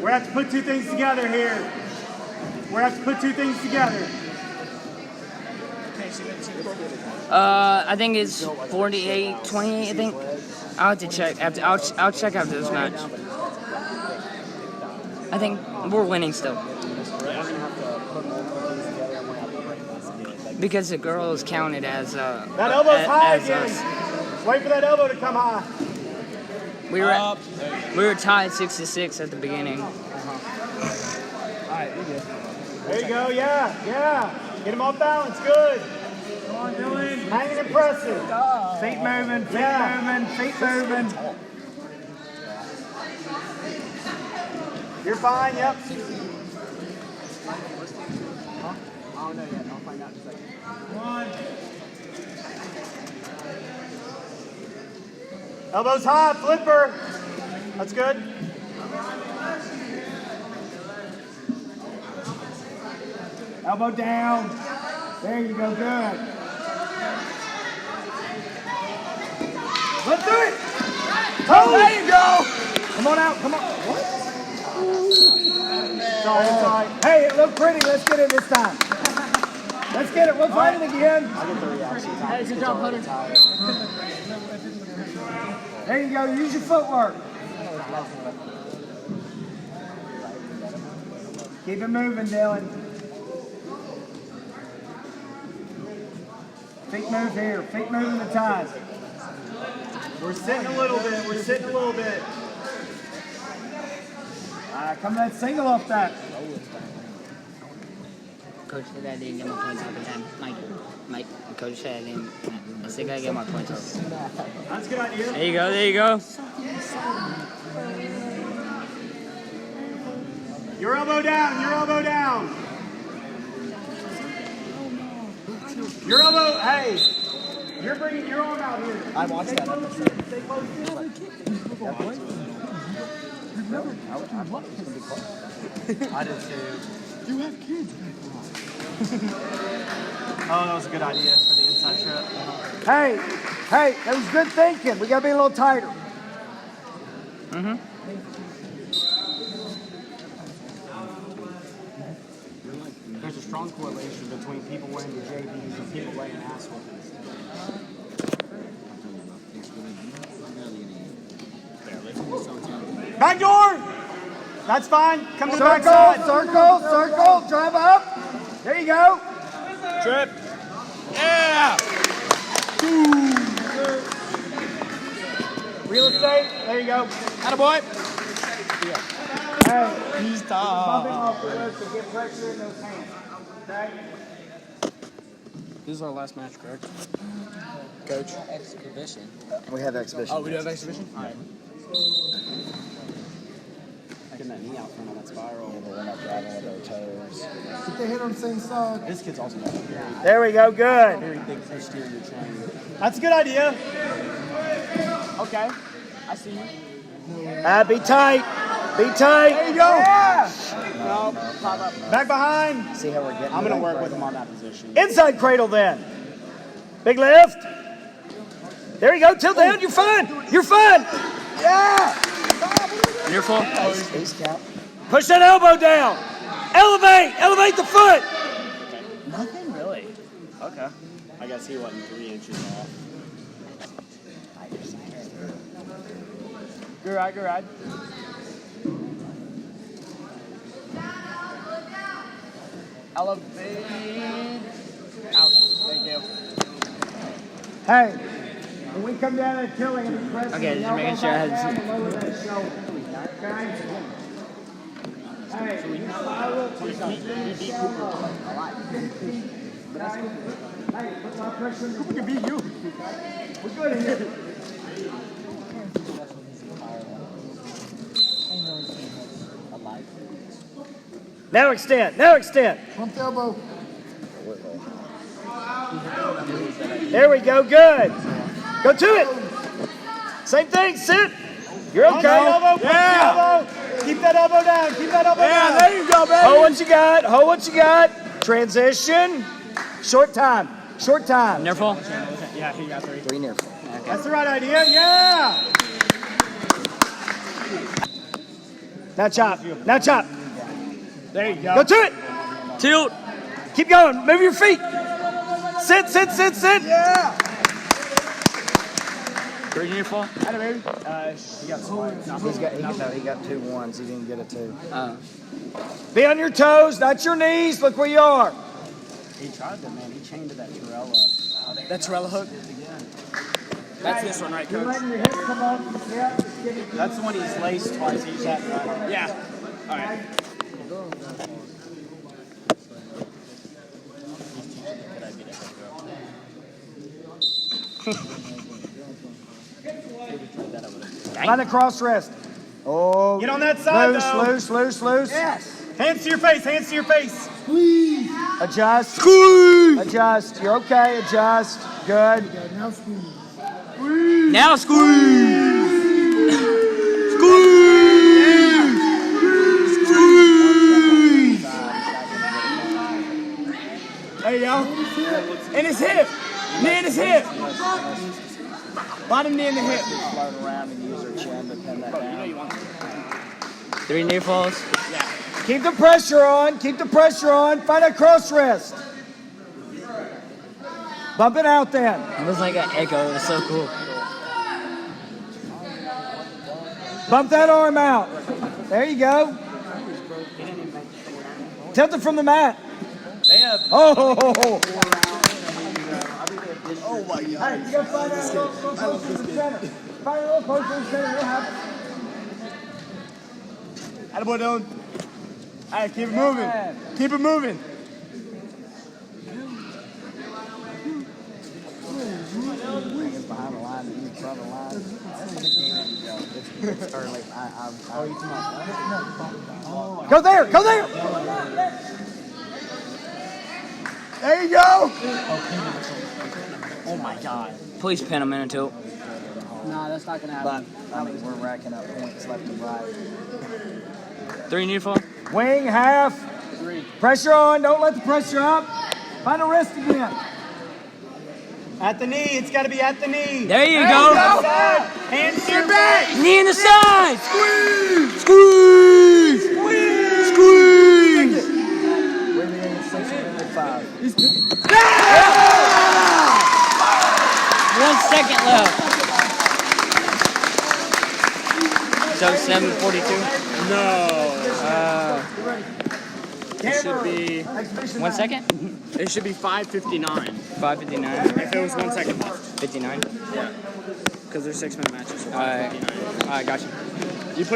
We're going to have to put two things together here. We're going to have to put two things together. I think it's 48-28, I think. I'll have to check. I'll check after this match. I think we're winning still. Because the girl is counted as that elbow's high again. Us. Wait for that elbow to come high. We were tied 6-6 at the beginning. Alright, you're good. There you go, yeah. Get him off balance, good. Come on, Dylan. Hanging impressive. Feet moving, feet moving. You're fine, yep. Oh, no, yet. I'll find out in a second. Come on. Elbows high, flipper. That's good. Elbow down. There you go, good. Let's do it. Oh, there you go. Come on out, come on. What? Sorry. Hey, it looked pretty. Let's get it this time. Let's get it. We'll fight it again. Hey, good job, Hunter. There you go. Use your footwork. Keep it moving, Dylan. Feet move here. Feet move in the ties. We're sitting a little bit. All right, come that single off that. Coach said I didn't get my points off the time. Mike, coach said I didn't. I think I get my points off. That's a good idea. There you go. Your elbow down. Your elbow, hey. You're bringing your arm out here. I watched that. Stay close. I did too. You have kids. Oh, that was a good idea for the inside trip. Hey, that was good thinking. We got to be a little tighter. There's a strong correlation between people wearing the JBs and people wearing ass whoopings. Back door! That's fine. Come to the back side. Circle, drive up. There you go. Trip. Yeah. Real estate. There you go. Attaboy. Hey, He's bumping tough. off the ropes to get pressure in those hands. Okay? This is our last match, correct? Coach. Exhibition. We have exhibition. Oh, we do have exhibition? All right. Getting that knee out front on that spiral. Yeah, we're not driving with our toes. Keep the head on the same side. This kid's also got a There we go. Good. very big posterior triangle. That's a good idea. Okay. I see you. Be tight. There you go. Yeah. No, pop up. Back behind. See how we're getting. I'm going to work with him on that position. Inside cradle then. Big lift. There you go. Tilt down. You're fine. Yeah. You're full. Ace cap. Push that elbow down. Elevate the foot. Nothing really. Okay. I guess he wasn't 3 inches off. Good ride. Elevate. Out. Thank you. Hey, when we come down that hill, we're going to press Okay, just making sure I had down and lower that shoulder. Okay? Hey, spiral, push that down low. Hey, put my pressure in the We can beat you. We're good here. Now extend. Pump the elbow. There we go. Good. Go to it. Same thing. Sit. You're okay. Yeah. Keep that elbow down. Yeah, there you go, baby. Hold what you got. Transition. Short time. Near full. Yeah, he got 3. 3 near full. Okay. That's the right idea. Yeah. Now chop. Now chop. There you go. Go to it. Tilt. Keep going. Move your feet. Sit, sit, sit, sit. Yeah. 3 near fall. He got square. He got 2 1s. He didn't get a 2. Be Be on your toes, not your knees. Look where you are. He tried to, man. He chained to that Torella. That Torella hook? That's this one, right, You're Coach? letting your hips come up. Yeah. That's the one he's laced twice. He just had to ride on. Yeah. All right. Find the cross rest. Oh. Get on that side, loose, though. loose, loose, loose. Yes. Hands to your face. Hands to your face. Squeeze. Adjust. Squeeze. Adjust. You're okay. Adjust. Good. Now squeeze. Squeeze. Squeeze. There you go. In his hip. Knee in his hip. Bottom knee in the hip. Float around and use her chin to pin that down. 3 near falls. Yeah. Keep the pressure on. Keep the pressure on. Find a cross rest. Bump it out then. It was like an echo. It was so cool. Bump that arm out. There you go. Tilt it from the mat. They have. Oh. Oh my God. Hey, you gotta find a little closer to the center. Find a little closer to the center. We'll have it. Attaboy, Dylan. All right, keep it moving. Keep it moving. Behind the line, in front of the line. It's early. Go there. Go there. There you go. Oh my God. Please pin him in a tilt. Nah, that's not gonna happen. But, I mean, we're racking up points left and right. 3 near fall. Wing, half. Pressure on. Don't let the pressure up. Find a wrist again. At the knee. It's got to be at the knee. There you go. Hands to your back. Knee in the side. Squeeze. Squeeze. Squeeze. Squeeze. We're in 6 and 5. 1 second left. So 7:42. No. It should be 1 second. It should be 5:59. 5:59. If it was 1 second left. 59. Yeah. Because they're 6-minute matches. So Alright. 5:59. Alright, gotcha. You put a